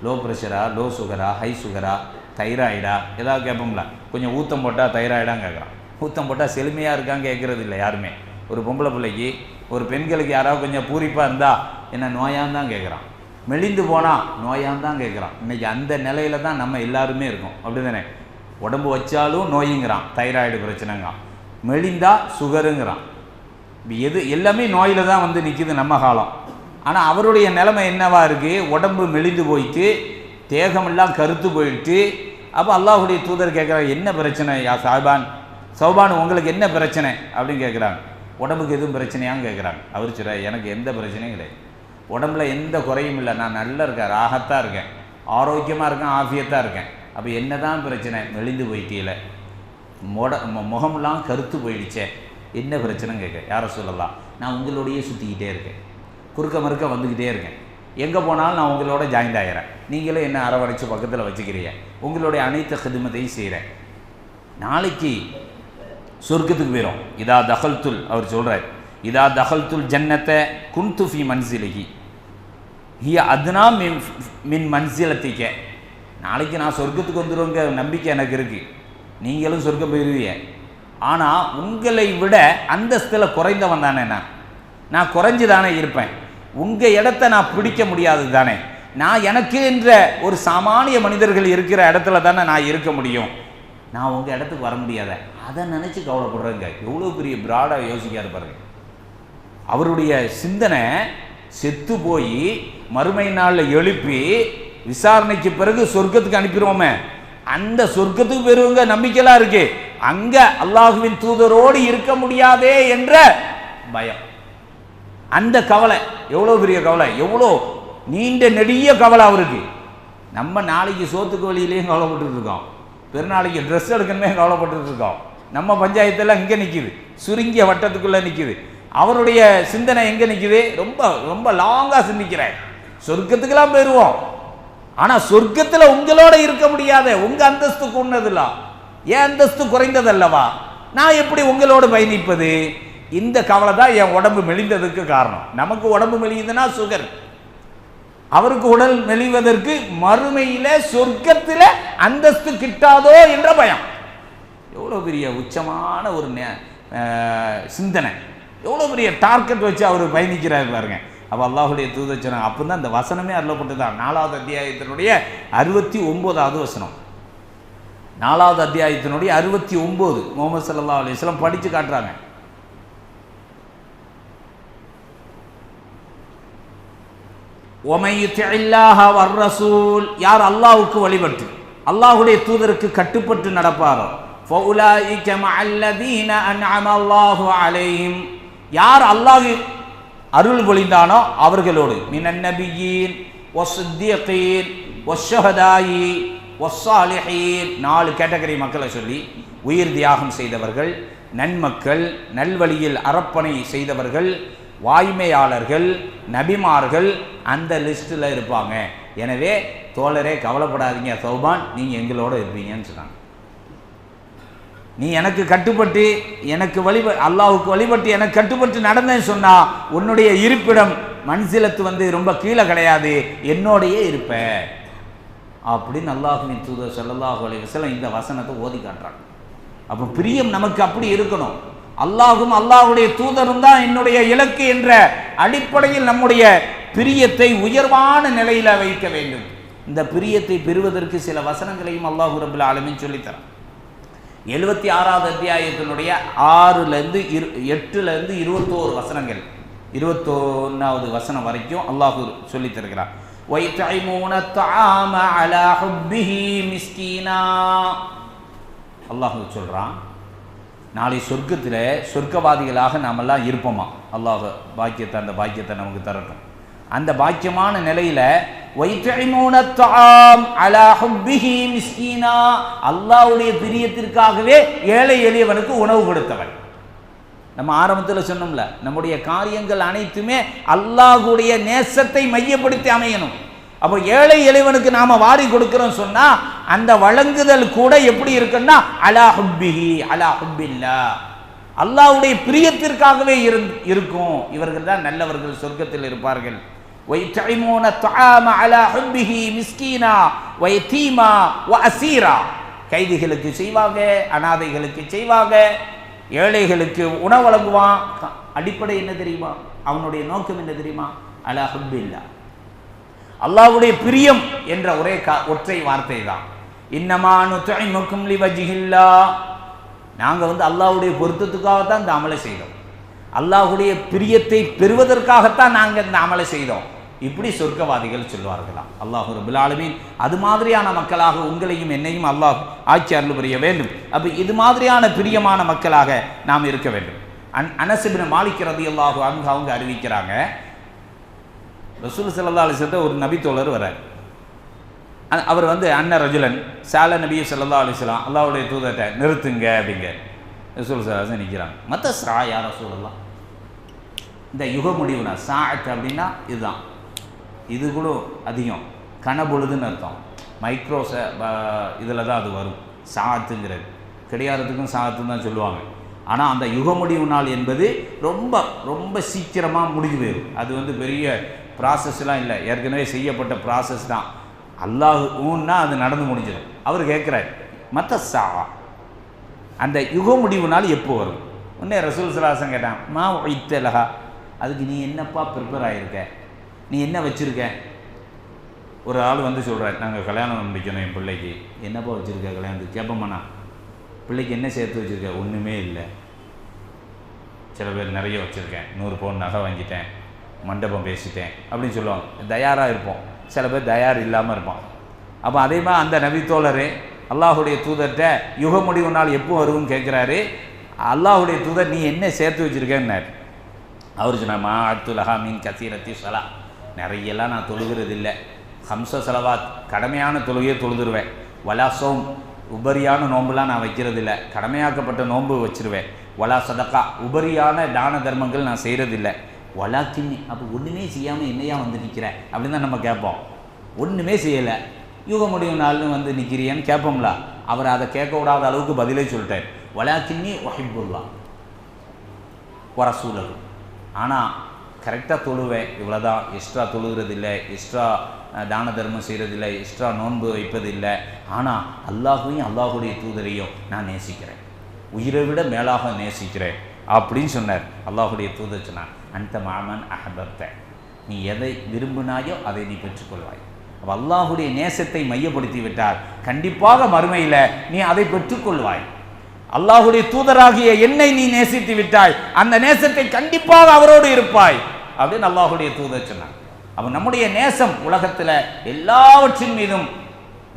லோ ப்ரெஷரா, லோ சுகரா, ஹை சுகரா, தைராய்டா, ஏதாவது கேட்போம்ல. கொஞ்சம் ஊத்தம் போட்டால் தைராய்டான்னு கேட்குறான், ஊத்தம் போட்டால் செழுமையாக இருக்கான்னு கேட்குறது இல்லை யாருமே. ஒரு பொம்பளை பிள்ளைக்கு, ஒரு பெண்களுக்கு யாராவது கொஞ்சம் பூரிப்பாக இருந்தால் என்ன நோயான்னு தான் கேட்குறான், மெலிந்து போனால் நோயான்னு தான் கேட்குறான். இன்றைக்கி அந்த நிலையில தான் நம்ம எல்லாருமே இருக்கோம், அப்படி தானே? உடம்பு வச்சாலும் நோயுங்கிறான், தைராய்டு பிரச்சனைங்கிறான், மெலிந்தா சுகருங்கிறான். எது எல்லாமே நோயில் தான் வந்து நிற்கிது நம்ம காலம். ஆனால் அவருடைய நிலைமை என்னவா இருக்குது? உடம்பு மெலிந்து போயிட்டு தேகமெல்லாம் கருத்து போயிட்டு. அப்போ அல்லாஹுடைய தூதர் கேட்குறாங்க, என்ன பிரச்சனை யா சௌபான் உங்களுக்கு என்ன பிரச்சனை அப்படின்னு கேட்குறாங்க. உடம்புக்கு எதுவும் பிரச்சனையான்னு கேட்குறாங்க. அவர் சொல்ற, எனக்கு எந்த பிரச்சனையும் கிடையாது, உடம்புல எந்த குறையும் இல்லை, நான் நல்லா இருக்கேன், ராகத்தாக இருக்கேன், ஆரோக்கியமாக இருக்கேன், ஆஃபியத்தாக இருக்கேன். அப்போ என்ன தான் பிரச்சனை? மெலிந்து போயிட்டீல, முகமெல்லாம் கருத்து போயிடுச்சே, என்ன பிரச்சனைன்னு கேட்க. யாரை சொல்லலாம்? நான் உங்களோடையே சுற்றிக்கிட்டே இருக்கேன், குறுக்க மறுக்க வந்துக்கிட்டே இருக்கேன், எங்கே போனாலும் நான் உங்களோட ஜாயிண்ட் ஆகிறேன், நீங்களே என்ன அரவணைச்சு பக்கத்தில் வச்சுக்கிறீங்க, உங்களுடைய அனைத்து ஹிதுமத்தையும் செய்கிறேன், நாளைக்கு சொர்க்கத்துக்கு போயிடும். இதா தஹல்துல், அவர் சொல்கிறார், இதா தஹல்துல் ஜன்னத்தை குன்து ஃபி மன்சிலிஹி ஹிய அதுனா மின் மன்சிலத்திக்க. நாளைக்கு நான் சொர்க்கத்துக்கு வந்துடுவோங்க நம்பிக்கை எனக்கு இருக்குது, நீங்களும் சொர்க்கம் போயிடுவீங்க. ஆனால் உங்களை விட அந்தஸ்தில் குறைந்தவன் தானே, நான் குறைஞ்சி தானே இருப்பேன், உங்கள் இடத்த நான் பிடிக்க முடியாது தானே, நான் எனக்கு என்ற ஒரு சாமானிய மனிதர்கள் இருக்கிற இடத்துல தானே நான் இருக்க முடியும், நான் உங்கள் இடத்துக்கு வர முடியாத. அதை நினச்சி கவலைப்படுறேங்க. எவ்வளோ பெரிய பிராடாக யோசிக்காது பாருங்க. அவருடைய சிந்தனை செத்து போய் மறுமை நாளில் எழுப்பி விசாரணைக்கு பிறகு சொர்க்கத்துக்கு அனுப்பிடுவோமே, அந்த சொர்க்கத்துக்கு பெறுவங்க நம்பிக்கைலாம் இருக்கு, அங்க அல்லாஹுவின் தூதரோடு இருக்க முடியாதே என்ற பயம், அந்த கவலை. எவ்வளோ பெரிய கவலை, எவ்வளோ நீண்ட நெடிய கவலை அவருக்கு. நம்ம நாளைக்கு சோத்துக்கு வழியிலேயும் கவலைப்பட்டு இருக்கோம், பெருநாளைக்கு ட்ரெஸ் எடுக்கணுமே கவலைப்பட்டு இருக்கோம். நம்ம பஞ்சாயத்தெல்லாம் இங்கே நிற்கிது, சுருங்கிய வட்டத்துக்குள்ளே நிற்கிது. அவருடைய சிந்தனை எங்கே நிற்கிது? ரொம்ப ரொம்ப லாங்காக சிந்திக்கிறார். சொர்க்கத்துக்கெல்லாம் போயிடுவோம், ஆனால் சொர்க்கத்தில் உங்களோட இருக்க முடியாத, உங்கள் அந்தஸ்து கூடதில்ல, என் அந்தஸ்து குறைந்ததல்லவா, நான் எப்படி உங்களோடு பயணிப்பது? இந்த கவலை தான் என் உடம்பு மெலிந்ததுக்கு காரணம். நமக்கு உடம்பு மெலியுதுன்னா சுகர், அவருக்கு உடல் மெலிவதற்கு மறுமையில சொர்க்கத்தில் அந்தஸ்து கிட்டாதோ என்ற பயம். எவ்வளோ பெரிய உச்சமான ஒரு சிந்தனை, எவ்வளோ பெரிய டார்கெட் வச்சு அவர் பயணிக்கிறார் பாருங்க. அப்போ அல்லாஹுடைய தூதர் சொன்னாங்க. அப்போ தான் இந்த வசனமே அருளப்பட்டதான். 4வது அத்தியாயத்தினுடைய 69வது வசனம். 4வது அத்தியாயத்தினுடைய 69 முஹம்மது ஸல்லல்லாஹு அலைஹி வஸல்லம் படித்து காட்டுறாங்க. ஒமை யுத்திஇல்லாஹ வர் ரசூல், யார் அல்லாஹ்வுக்கு வழிபட்டு அல்லாஹ்வுடைய தூதருக்கு கட்டுப்பட்டு நடப்பாரோ, ஃபஉலாயிக மஅல்லதீன அன்அம அல்லாஹு அலைஹிம், யார் அல்லாஹ் அருள் பொழிந்தானோ அவர்களோடு, மினன் நபியீன் வஸ்ஸித்தீகீன் வஷ்ஷஹதாயி வஸ்ஸாலிஹீன், 4 கேட்டகரி மக்களை சொல்லி, உயிர் தியாகம் செய்தவர்கள், நன்மக்கள், நல்வழியில் அரப்பணை செய்தவர்கள், வாய்மையாளர்கள், நபிமார்கள் அந்த லிஸ்ட்டில் இருப்பாங்க. எனவே தோழரே கவலைப்படாதீங்க சௌபான், நீங்கள் எங்களோட இருப்பீங்கன்னு சொன்னாங்க. நீ எனக்கு கட்டுப்பட்டு எனக்கு அல்லாஹ்வுக்கு வழிபட்டு எனக்கு கட்டுப்பட்டு நடந்தேன்னு சொன்னா உன்னுடைய இருப்பிடம் மன்சிலத்து ரொம்ப கீழே கிடையாது, என்னோடையே இருப்ப அப்படின்னு அல்லாஹ்வின் தூதர் ஸல்லல்லாஹு அலைஹி வஸல்லம் இந்த வசனத்தை ஓதி காட்டுறாங்க. அப்போ பிரியம் நமக்கு அப்படி இருக்கணும். அல்லாஹும் அல்லாஹ்வுடைய தூதரும் தான் என்னுடைய இலக்கு என்ற அடிப்படையில் நம்முடைய பிரியத்தை உயர்வான நிலையில வைக்க வேண்டும். இந்த பிரியத்தை பெறுவதற்கு சில வசனங்களையும் அல்லாஹ் ரப்பல் ஆலமீன் சொல்லித்தரான். 76வது அத்தியாயத்தினுடைய 6லேருந்து 8லேருந்து 21 வசனங்கள், 21வது வசனம் வரைக்கும் அல்லாஹ் சொல்லித் தருகிறார். وَيُطْعِمُونَ الطَّعَامَ عَلَى حُبِّهِ மிஸ்கீனா, அல்லாஹ் சொல்றான், நாளை சொர்க்கத்தில் சொர்க்கவாதிகளாக நாமெல்லாம் இருப்போமா. அல்லாஹ் அந்த பாக்கியத்தை நமக்கு தரட்டும். அந்த பாக்கியமான நிலையில وَيُطْعِمُونَ الطَّعَامَ عَلَى حُبِّهِ மிஸ்கீனா, அல்லாஹ்வுடைய பிரியத்திற்காகவே ஏழை எளியவனுக்கு உணவு கொடுத்தவன். நம்ம ஆரம்பத்தில் சொன்னோம்ல, நம்முடைய காரியங்கள் அனைத்துமே அல்லாஹ்வுடைய நேசத்தை மையப்படுத்தி அமையணும். அப்போ ஏழை எளியவனுக்கு நாம வாரி கொடுக்கிறோம் சொன்னா அந்த வழங்குதல் கூட எப்படி இருக்குன்னா அலா ஹுப்பிஹி அலா ஹுப்பில்லா, அல்லாஹ்வுடைய பிரியத்திற்காகவே இருக்கும். இவர்கள் தான் நல்லவர்கள், சொர்க்கத்தில் இருப்பார்கள். وَيُطْعِمُونَ الطَّعَامَ عَلَى حُبِّهِ மிஸ்கீனா وَيَتீமா وَأَسீரா, கைதிகளுக்கு செய்வாங்க, அனாதைகளுக்கு செய்வாங்க, ஏழைகளுக்கு உணவு வழங்குவான். அடிப்படை என்ன தெரியுமா? அவனுடைய நோக்கம் என்ன தெரியுமா? அலா ஹுப்பில்லா, அல்லாஹ்வுடைய பிரியம் என்ற ஒற்றை வார்த்தை தான். இன்னமா நுத்இமுக்கும் லிவஜ்ஹில்லாஹ், நாங்கள் அல்லாஹ்வுடைய பொருத்தத்துக்காகத்தான் இந்த அமலை செய்தோம், அல்லாஹ்வுடைய பிரியத்தை பெறுவதற்காகத்தான் நாங்கள் இந்த அமலை செய்தோம். இப்படி சொர்க்கவாதிகள் சொல்வார்களாம். அல்லாஹ் ரப்பல் ஆலமீன் அது மாதிரியான மக்களாக உங்களையும் என்னையும் அல்லாஹ் ஆட்சி அருள் புரிய வேண்டும். அப்போ இது மாதிரியான பிரியமான மக்களாக நாம் இருக்க வேண்டும். அனஸ் இப்னு மாலிக் ரலியல்லாஹு அன்ஹு அவங்க அறிவிக்கிறாங்க, ரசூல் ஸல்லல்லாஹு அலைஹி வஸல்லம் ஒரு நபி தோழர் வரார். அவர் அன்ன ரஜுலன் சால நபி ஸல்லல்லாஹு அலைஹி வஸல்லம், அல்லாஹ்வுடைய தூதர்கிட்ட நிறுத்துங்க அப்படிங்க. ரசூல் ஸல்லல்லாஹு அலைஹி வஸல்லம் நிற்கிறாங்க. மத்த சா யா ரசூலல்லாஹ், இந்த யுக முடிவுனா சாஅத் அப்படின்னா இதுதான், இது கூட அதிகம் கனபொழுதுன்னு அர்த்தம். மைக்ரோ இதில் தான் அது வரும். சாத்துங்கிறது கிடையாதுக்கும் சாத்துன்னு தான் சொல்லுவாங்க. ஆனால் அந்த யுக முடிவு நாள் என்பது ரொம்ப ரொம்ப சீக்கிரமாக முடிஞ்சு போயிடும். அது பெரிய ப்ராசஸ்லாம் இல்லை, ஏற்கனவே செய்யப்பட்ட ப்ராசஸ் தான். அல்லாஹ் ஊன்னா அது நடந்து முடிஞ்சிடும். அவர் கேட்குறாரு, மற்ற சா அந்த யுக முடிவு நாள் எப்போ வரும்? உடனே ரசூல் ஸல்லல்லாஹு அலைஹி வஸல்லம் கேட்டான், மா உய்தலஹா, அதுக்கு நீ என்னப்பா ப்ரிப்பேர் ஆகிருக்க, நீ என்ன வச்சுருக்க? ஒரு ஆள் சொல்கிறார், நாங்கள் கல்யாணம் முடிக்கணும் என் பிள்ளைக்கு. என்னப்பா வச்சுருக்க கல்யாணத்துக்கு? கேட்போம்ண்ணா, பிள்ளைக்கு என்ன சேர்த்து வச்சுருக்க? ஒன்றுமே இல்லை. சில பேர் நிறைய வச்சுருக்கேன், 100 பவுன் நகை வாங்கிட்டேன், மண்டபம் பேசிட்டேன் அப்படின்னு சொல்லுவாங்க. தயாராக இருப்போம். சில பேர் தயார் இல்லாமல் இருப்பான். அப்போ அதே மாதிரி அந்த நபித்தோழர் அல்லாஹுடைய தூதர்கிட்ட யுக முடிவு நாள் எப்போ வரும்னு கேட்குறாரு. அல்லாஹுடைய தூதர் நீ என்ன சேர்த்து வச்சுருக்கேன்னாரு. அவர் சொன்னார், மா அத்துலஹா மீன் கசீரத்தி சலா, நிறையெல்லாம் நான் தொழுகிறது இல்லை. ஹம்ச சலவாத் கடமையான தொழுகையை தொழுதுருவேன். வலா சோம் உபரியான நோம்புலாம் நான் வைக்கிறது இல்லை, கடமையாக்கப்பட்ட நோன்பு வச்சுருவேன். வலா சதக்கா உபரியான தான தர்மங்கள் நான் செய்கிறதில்லை. வலா கிண்ணி, அப்போ ஒன்றுமே செய்யாமல் என்னையா நிற்கிறேன் அப்படின்னு தான் நம்ம கேட்போம். ஒன்றுமே செய்யலை, யுக முடிவு நாள்னு நிற்கிறியன்னு கேட்போம்ல. அவர் அதை கேட்க விடாத அளவுக்கு பதிலே சொல்லிட்டார். வலா கிண்ணி ஒஹிப்புல்லா வரசூலகு, ஆனால் கரெக்டாக தொழுவேன், இவ்வளோதான், எக்ஸ்ட்ரா தொழுகிறதில்லை, எக்ஸ்ட்ரா தான தர்மம் செய்கிறதில்லை, எக்ஸ்ட்ரா நோன்பு வைப்பதில்லை. ஆனால் அல்லாஹையும் அல்லாஹுடைய தூதரையும் நான் நேசிக்கிறேன், உயிரை விட மேலாக நேசிக்கிறேன் அப்படின்னு சொன்னார். அல்லாஹுடைய தூதர் சொன்னார், அந்த மாமன் அஹபப்த, நீ எதை விரும்பினாயோ அதை நீ பெற்றுக்கொள்வாய். அப்போ அல்லாஹுடைய நேசத்தை மையப்படுத்தி விட்டால் கண்டிப்பாக மறுமையில் நீ அதை பெற்றுக்கொள்வாய். அல்லாஹுடைய தூதராகிய என்னை நீ நேசித்து விட்டாய், அந்த நேசத்தை கண்டிப்பாக அவரோடு இருப்பாய் அப்படின்னு அல்லாஹுடைய தூதர் சொன்னார். அப்போ நம்முடைய நேசம் உலகத்தில் எல்லாவற்றின் மீதும்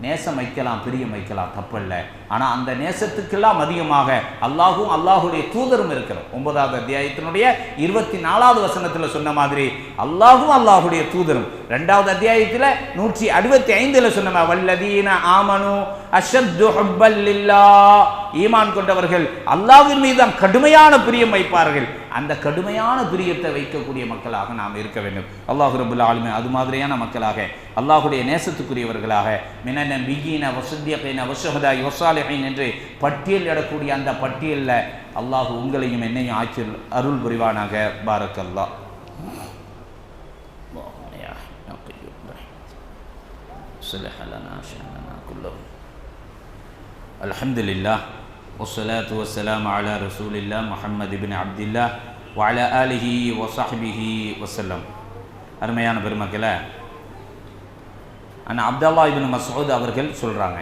நேசம் வைக்கலாம், பிரியம் வைக்கலாம், தப்பல்ல. ஆனால் அந்த நேசத்துக்கெல்லாம் அதிகமாக அல்லாஹும் அல்லாஹுடைய தூதரும் இருக்கிறோம். 9வது அத்தியாயத்தினுடைய 24வது வசனத்தில் சொன்ன மாதிரி அல்லாஹும் அல்லாஹுடைய தூதரும். 2வது அத்தியாயத்தில் 165 சொன்ன வல்லதீன ஆமனு அஷத்து ஹுப்பல் லில்லாஹ், ஈமான் கொண்டவர்கள் அல்லாஹ்வின் மீது கடுமையான பிரியம் வைப்பார்கள். அந்த கடுமையான பிரியத்தை வைக்கக்கூடிய மக்களாக நாம் இருக்க வேண்டும். அல்லாஹ் ரப்பல் ஆலமீன் அது மாதிரியான மக்களாக, அல்லாஹுடைய நேசத்துக்குரியவர்களாக மினன் நபியீன வஸித்தியீன வஷஹதாஇ வஸாலிஹீன் என்று பட்டியலிடக்கூடிய அந்த பட்டியலில் அல்லாஹ் உங்களையும் என்னையும் ஆக்கி அருள் புரிவானாக. பாரக்கல்லாஹ். அல்ஹம்துலில்லாஹ் வஸ்ஸலாத்து வஸ்ஸலாமு அலா ரசூலில்லாஹ் முஹம்மது இப்னு அப்துல்லாஹ் வ அலா ஆலிஹி வ ஸஹ்பிஹி வஸல்லம். அருமையான பெருமக்களே, அண்ணா அப்துல்லா இப்னு மஸ்ஊத் அவர்கள் சொல்கிறாங்க,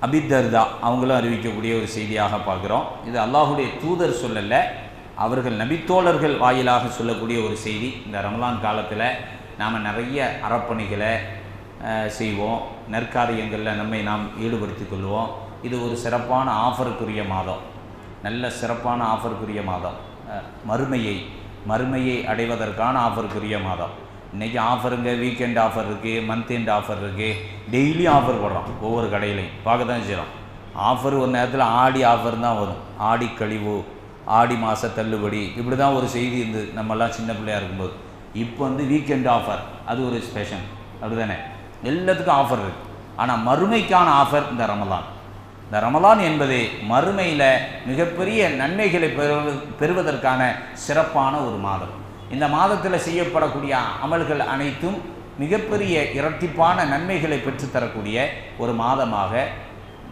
அபீ தர்தா அவங்களும் அறிவிக்கக்கூடிய ஒரு செய்தியாக பார்க்குறோம். இது அல்லாஹுடைய தூதர் சொல்லலை, அவர்கள் நபித்தோழர்கள் வாயிலாக சொல்லக்கூடிய ஒரு செய்தி. இந்த ரமலான் காலத்தில் நாம் நிறைய அறப்பணிகளை செய்வோம், நற்காரியங்களில் நம்மை நாம் ஈடுபடுத்தி கொள்வோம். இது ஒரு சிறப்பான ஆஃபருக்குரிய மாதம், நல்ல சிறப்பான ஆஃபருக்குரிய மாதம், மறுமையை அடைவதற்கான ஆஃபருக்குரிய மாதம். இன்றைக்கி ஆஃபருங்க, வீக்கெண்ட் ஆஃபர் இருக்குது, மந்த் எண்ட் ஆஃபர் இருக்குது, டெய்லி ஆஃபர் போடுறோம், ஒவ்வொரு கடையிலையும் பார்க்க தான் செய்கிறோம். ஆஃபர் ஒரு நேரத்தில் ஆடி ஆஃபர் தான் வரும், ஆடி கழிவு, ஆடி மாத தள்ளுபடி, இப்படி தான் ஒரு செய்தி இருந்தது நம்மெல்லாம் சின்ன பிள்ளையாக இருக்கும்போது. இப்போ வீக்கெண்ட் ஆஃபர், அது ஒரு ஸ்பெஷல், அப்படி தானே, எல்லாத்துக்கும் ஆஃபர் இருக்குது. ஆனால் மறுமைக்கான ஆஃபர் இந்த ரமலான். இந்த ரமலான் என்பது மறுமையில் மிகப்பெரிய நன்மைகளை பெறுவதற்கான சிறப்பான ஒரு மாதம். இந்த மாதத்தில் செய்யப்படக்கூடிய அமல்கள் அனைத்தும் மிகப்பெரிய இரட்டிப்பான நன்மைகளை பெற்றுத்தரக்கூடிய ஒரு மாதமாக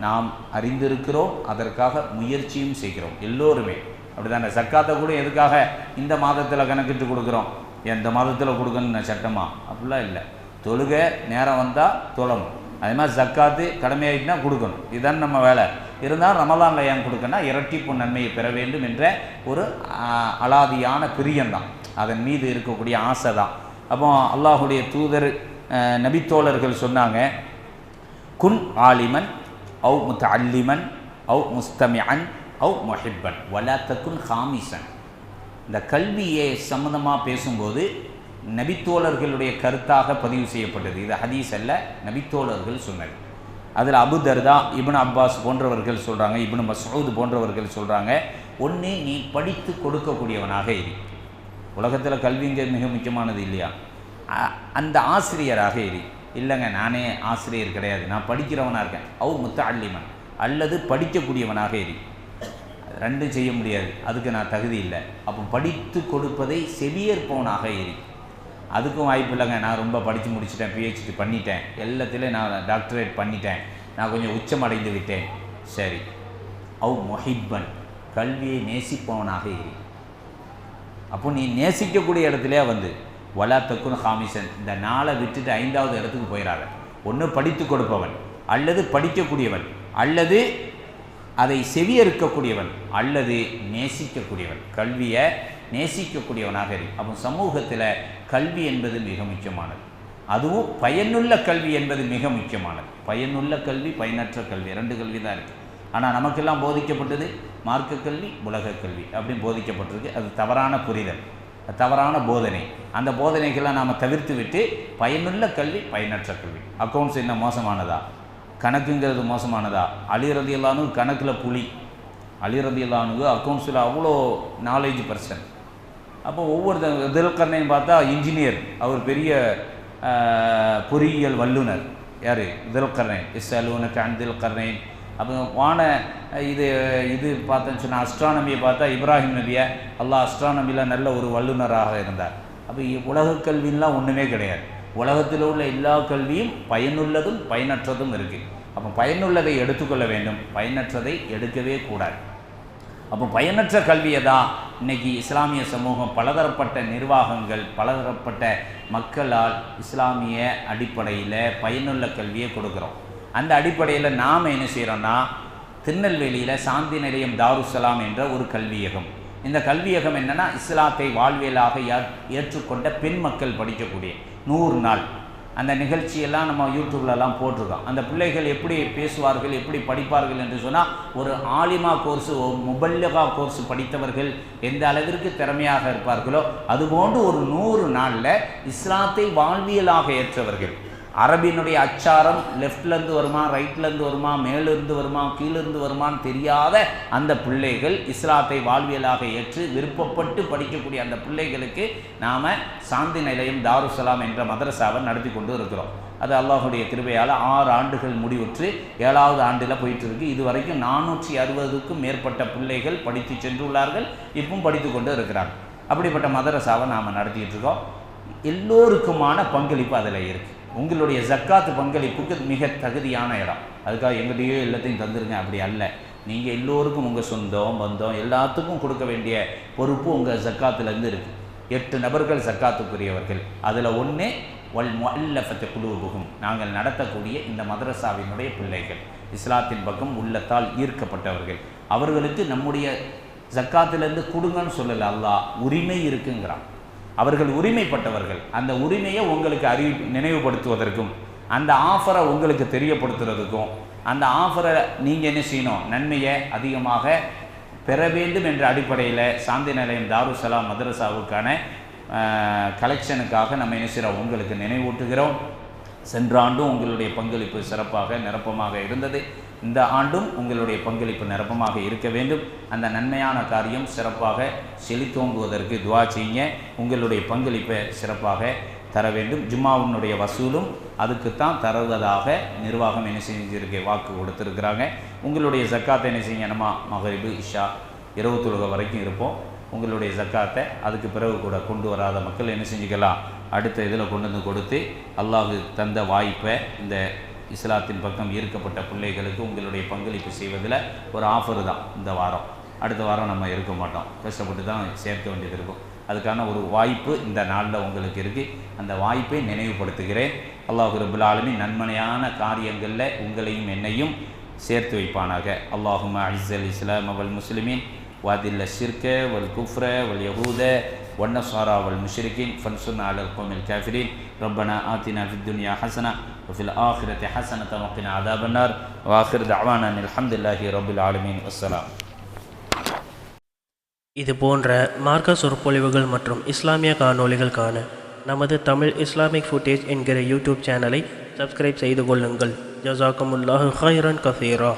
நாம் அறிந்திருக்கிறோம். அதற்காக முயற்சியும் செய்கிறோம் எல்லோருமே, அப்படி தானே. சக்காத்தை கூட எதுக்காக இந்த மாதத்தில் கணக்கிட்டு கொடுக்குறோம், எந்த மாதத்தில் கொடுக்கணும்னு சட்டமா? அப்படிலாம் இல்லை. தொழுகை நேரம் வந்தால் தொழணும், அதே மாதிரி ஜக்காத்து கடமையாகிட்டுனா கொடுக்கணும், இதுதான் நம்ம வேலை. இருந்தாலும் ரமலானில் ஏன் கொடுக்கணும்னா இரட்டிப்பு நன்மையை பெற வேண்டும் என்ற ஒரு அலாதியான பிரியம்தான், அதன் மீது இருக்கக்கூடிய ஆசை தான். அப்போ அல்லாஹுடைய தூதர் நபித்தோழர்கள் சொன்னாங்க, குன் ஆலிமன் அவு முத்தஅல்லிமன் அவு முஸ்தமிஅன் அவு முஹிப்பன் வலா தகுன் ஹாமிசன். இந்த கல்வியை சம்மந்தமாக பேசும்போது நபித்தோழர்களுடைய கருத்தாக பதிவு செய்யப்பட்டது. இது ஹதீஸ் அல்ல, நபித்தோழர்கள் சொன்னது. அதில் அபு தர்தா, இப்னு அப்பாஸ் போன்றவர்கள் சொல்கிறாங்க, இப்னு மஸ்ஊத் போன்றவர்கள் சொல்கிறாங்க, ஒன்று நீ படித்து கொடுக்கக்கூடியவனாக இரு. உலகத்தில் கல்விங்க மிக முக்கியமானது இல்லையா? அந்த ஆசிரியராக இரு. இல்லைங்க நானே ஆசிரியர் கிடையாது, நான் படிக்கிறவனாக இருக்கேன். அவு முத்தஅல்லிமன், அல்லது படிக்கக்கூடியவனாக இரு. ரெண்டும் செய்ய முடியாது, அதுக்கு நான் தகுதி இல்லை. அப்போ படித்து கொடுப்பதை செவியேற்பவனாக இரு. அதுக்கும் வாய்ப்பு இல்லைங்க, நான் ரொம்ப படித்து முடிச்சிட்டேன், பிஹெச்டி பண்ணிட்டேன், எல்லாத்துலேயும் நான் டாக்டரேட் பண்ணிட்டேன், நான் கொஞ்சம் உச்சமடைந்து விட்டேன். சரி, அவு முஹிப்பன், கல்வியை நேசிப்பவனாக இரு. அப்போ நீ நேசிக்கக்கூடிய இடத்துலையே வலா தக்குன் ஹாமிசன், இந்த நாளை விட்டுட்டு 5வது இடத்துக்கு போயிடாத. ஒன்று படித்து கொடுப்பவன், அல்லது படிக்கக்கூடியவன், அல்லது அதை செவியறுக்கக்கூடியவன், அல்லது நேசிக்கக்கூடியவன். கல்வியை நேசிக்கக்கூடியவனாக இரு. அப்போ சமூகத்தில் கல்வி என்பது மிக முக்கியமானது, அதுவும் பயனுள்ள கல்வி என்பது மிக முக்கியமானது. பயனுள்ள கல்வி, பயனற்ற கல்வி, 2 கல்வி தான் இருக்குது. ஆனால் நமக்கெல்லாம் போதிக்கப்பட்டது மார்க்க கல்வி, உலக கல்வி அப்படின்னு போதிக்கப்பட்டிருக்கு. அது தவறான புரிதல், தவறான போதனை. அந்த போதனைகள்லாம் நாம் தவிர்த்து விட்டு பயனுள்ள கல்வி, பயனற்ற கல்வி. அக்கௌண்ட்ஸ் என்ன மோசமானதா? கணக்குங்கிறது மோசமானதா? அலி ரலியல்லாஹு அன்ஹு கணக்கில் புலி, அலி ரலியல்லாஹு அன்ஹு அக்கௌண்ட்ஸில் அவ்வளோ நாலேஜ் பர்சன். அப்போ ஒவ்வொரு துல்கர்னைன் பார்த்தா இன்ஜினியர், அவர் பெரிய பொறியியல் வல்லுனர். யார்? துல்கர்னைன். இஸ்அலூனக அன் துல்கர்னைன் அப்போ இது பார்த்தோன்னு சொன்னால் அஸ்ட்ரானமியை பார்த்தா இப்ராஹிம் நபியை அல்லாஹ் அஸ்ட்ரானமியில் நல்ல ஒரு வல்லுநராக இருந்தார். அப்போ உலக கல்வின்லாம் ஒன்றுமே கிடையாது. உலகத்தில் உள்ள எல்லா கல்வியும் பயனுள்ளதும் பயனற்றதும் இருக்குது. அப்போ பயனுள்ளதை எடுத்துக்கொள்ள வேண்டும், பயனற்றதை எடுக்கவே கூடாது. அப்போ பயனற்ற கல்வியை தான் இன்றைக்கி இஸ்லாமிய சமூகம் பலதரப்பட்ட நிர்வாகங்கள் பலதரப்பட்ட மக்களால் இஸ்லாமிய அடிப்படையில் பயனுள்ள கல்வியை கொடுக்குறோம். அந்த அடிப்படையில் நாம் என்ன செய்கிறோன்னா, திருநெல்வேலியில் சாந்தி நிலையம் தாருசலாம் என்ற ஒரு கல்வியகம். இந்த கல்வியகம் என்னென்னா, இஸ்லாத்தை வாழ்வியலாக ஏற்றுக்கொண்ட பெண் மக்கள் படிக்கக்கூடிய 100 நாள் அந்த நிகழ்ச்சியெல்லாம் நம்ம யூடியூப்லலாம் போட்டிருக்கோம். அந்த பிள்ளைகள் எப்படி பேசுவார்கள், எப்படி படிப்பார்கள் என்று சொன்னால், ஒரு ஆலிமா கோர்ஸு, முபல்லகா கோர்ஸ் படித்தவர்கள் எந்த அளவிற்கு திறமையாக இருப்பார்களோ அதுபோன்று ஒரு 100 நாளில் இஸ்லாத்தை வாழ்வியலாக ஏற்றவர்கள். அரபினுடைய அச்சாரம் லெஃப்ட்லேருந்து வருமா, ரைட்லேருந்து வருமா, மேலிருந்து வருமா, கீழிருந்து வருமானு தெரியாத அந்த பிள்ளைகள் இஸ்லாத்தை வாழ்வியலாக ஏற்று விருப்பப்பட்டு படிக்கக்கூடிய அந்த பிள்ளைகளுக்கு நாம் சாந்தி நிலையம் தாருசலாம் என்ற மதரசாவை நடத்தி கொண்டு இருக்கிறோம். அது அல்லாஹுடைய கிருபையால் 6 ஆண்டுகள் முடிவுற்று 7வது ஆண்டில் போயிட்டு இருக்கு. இதுவரைக்கும் 460க்கும் மேற்பட்ட பிள்ளைகள் படித்து சென்றுள்ளார்கள், இப்பவும் படித்து கொண்டு இருக்கிறாங்க. அப்படிப்பட்ட மதரசாவை நாம் நடத்திக்கிட்டு இருக்கோம். எல்லோருக்குமான பங்களிப்பு அதில் இருக்குது. உங்களுடைய ஜக்காத்து பங்களிப்புக்கு மிக தகுதியான இடம். அதுக்காக எங்கிட்டயோ எல்லாத்தையும் தந்துருங்க அப்படி அல்ல. நீங்கள் எல்லோருக்கும் உங்கள் சொந்தம் பந்தம் எல்லாத்துக்கும் கொடுக்க வேண்டிய பொறுப்பு உங்கள் ஜக்காத்துலேருந்து இருக்குது. 8 நபர்கள் ஜக்காத்துக்குரியவர்கள். அதில் ஒன்று வல் முஅல்லஃபத்து குலூபுஹும், நாங்கள் நடத்தக்கூடிய இந்த மதரசாவினுடைய பிள்ளைகள், இஸ்லாத்தின் பக்கம் உள்ளத்தால் ஈர்க்கப்பட்டவர்கள். அவர்களுக்கு நம்முடைய ஜக்காத்திலேருந்து கொடுங்கன்னு சொல்லலை, அல்லாஹ் உரிமை இருக்குங்கிறான். அவர்கள் உரிமைப்பட்டவர்கள். அந்த உரிமையை உங்களுக்கு நினைவுபடுத்துவதற்கும் அந்த ஆஃபரை உங்களுக்கு தெரியப்படுத்துறதுக்கும் அந்த ஆஃபரை நீங்கள் என்ன செய்யணும், நன்மையை அதிகமாக பெற வேண்டும் என்ற அடிப்படையில் சாந்தி நிலையம் தாருசலாம் மதரசாவுக்கான கலெக்ஷனுக்காக நம்ம என்ன செய்கிறோம், உங்களுக்கு நினைவூட்டுகிறோம். சென்ற ஆண்டும் உங்களுடைய பங்களிப்பு சிறப்பாக நிரப்பமாக இருந்தது. இந்த ஆண்டும் உங்களுடைய பங்களிப்பு நிரப்பமாக இருக்க வேண்டும். அந்த நன்மையான காரியம் சிறப்பாக செழித்தோங்குவதற்கு துவா செய்யுங்க. உங்களுடைய பங்களிப்பை சிறப்பாக தர வேண்டும். ஜும்மாவினுடைய வசூலும் அதுக்குத்தான் தருவதாக நிர்வாகம் என்ன செஞ்சுருக்கு, வாக்கு கொடுத்துருக்குறாங்க. உங்களுடைய ஜக்காத்தை என்ன செய்யுங்க, நம்ம மகரிபு இஷா இரவு தொழுகை வரைக்கும் இருப்போம். உங்களுடைய ஜக்காத்தை அதுக்கு பிறகு கூட கொண்டு வராத மக்கள் என்ன செஞ்சுக்கலாம், அடுத்த இதில் கொண்டு வந்து கொடுத்து அல்லாஹ் தந்த வாய்ப்பை இந்த இஸ்லாத்தின் பக்கம் ஈர்க்கப்பட்ட பிள்ளைகளுக்கு உங்களுடைய பங்களிப்பு செய்வதில் ஒரு ஆஃபர் தான் இந்த வாரம். அடுத்த வாரம் நம்ம இருக்க மாட்டோம், கஷ்டப்பட்டு தான் சேர்க்க வேண்டியது இருக்கும். அதுக்கான ஒரு வாய்ப்பு இந்த நாளில் உங்களுக்கு இருக்குது. அந்த வாய்ப்பை நினைவுபடுத்துகிறேன். அல்லாஹ் ரப்பல் ஆலமீன் நன்மையான காரியங்களில் உங்களையும் என்னையும் சேர்த்து வைப்பானாக. அல்லாஹும்ம அஇஸ்ஸல் இஸ்லாம வல் முஸ்லிமீன் வஅதில்ல ஷிர்க வல் குஃப்ர வல் யஹூத والنصارى والمشركين فانصرنا على القوم الكافرين ربنا آتنا في الدنيا حسنة وفي الآخرة حسنة وقنا عذاب النار وآخر دعوانا الحمد لله رب العالمين والسلام. இது போன்ற மார்க்க சொற்பொழிவுகள் மற்றும் இஸ்லாமிய காணொளிகள் காண நமது தமிழ் இஸ்லாமிக் ஃபுட்டேஜ் என்கிற யூடியூப் சேனலை சப்ஸ்கிரைப் செய்து கொள்ளுங்கள். ஜஸாக்குமுல்லாஹு கைரன் கஸீரா.